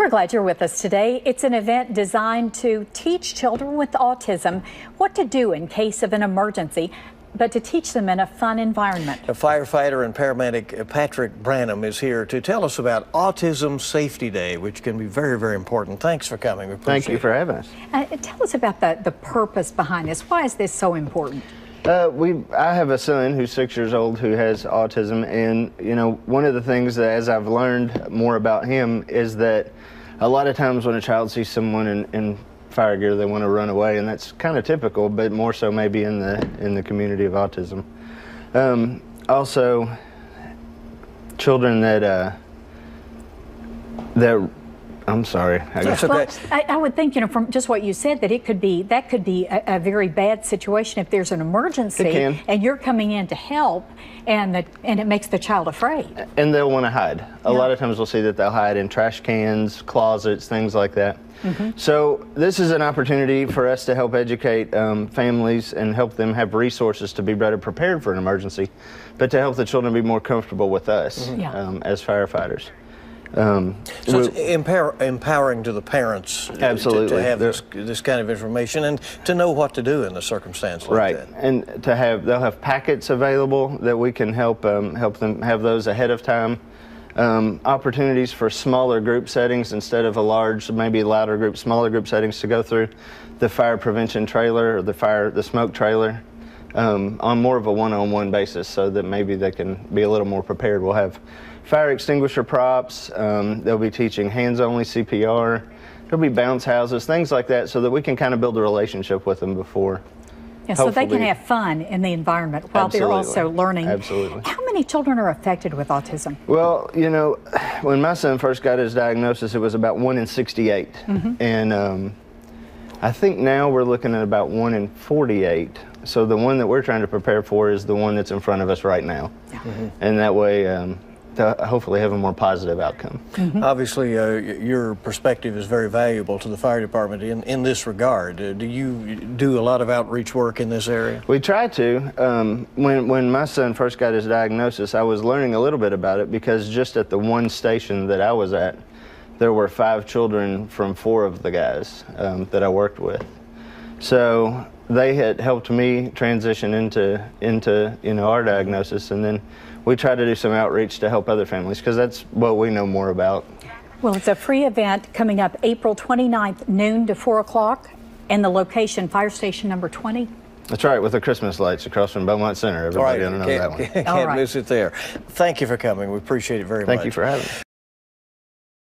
We're glad you're with us today. It's an event designed to teach children with autism what to do in case of an emergency, but to teach them in a fun environment. A firefighter and paramedic Patrick Branam is here to tell us about Autism Safety Day, which can be very, very important. Thanks for coming. We appreciate Thank you for having us. Tell us about the purpose behind this. Why is this so important? I have a son who's 6 years old who has autism, and one of the things that as I've learned more about him is that a lot of times when a child sees someone in fire gear, they want to run away, and that's kind of typical, but more so maybe in the community of autism. Also, children that I'm sorry. That's okay. Well, I would think, from just what you said, that that could be a very bad situation if there's an emergency and you're coming in to help, and it makes the child afraid. And they'll want to hide. A lot of times we'll see that they'll hide in trash cans, closets, things like that. So this is an opportunity for us to help educate families and help them have resources to be better prepared for an emergency, but to help the children be more comfortable with us as firefighters. So it's empowering to the parents absolutely to have this kind of information and to know what to do in a circumstance like that. And they'll have packets available that we can help them have those ahead of time. Opportunities for smaller group settings instead of a large, maybe louder group, smaller group settings to go through the fire prevention trailer or the smoke trailer on more of a one-on-one basis, so that maybe they can be a little more prepared. We'll have fire extinguisher props. They'll be teaching hands-only CPR. There'll be bounce houses, things like that, so that we can kind of build a relationship with them before. Yeah, so they can have fun in the environment while they're also learning. Absolutely. How many children are affected with autism? Well, when my son first got his diagnosis, it was about 1 in 68. And I think now we're looking at about 1 in 48. So the one that we're trying to prepare for is the one that's in front of us right now. And that way, to hopefully have a more positive outcome. Obviously, your perspective is very valuable to the fire department in this regard. Do you do a lot of outreach work in this area? We try to. When my son first got his diagnosis, I was learning a little bit about it because just at the one station that I was at, there were 5 children from 4 of the guys that I worked with. So they had helped me transition into our diagnosis, and then we try to do some outreach to help other families because that's what we know more about. Well, it's a free event coming up April 29th, noon to 4 o'clock, and the location, Fire Station number 20. That's right, with the Christmas lights across from Beaumont Center. Everybody ought to know that one. Can't miss it there. Thank you for coming. We appreciate it very much. Thank you for having me.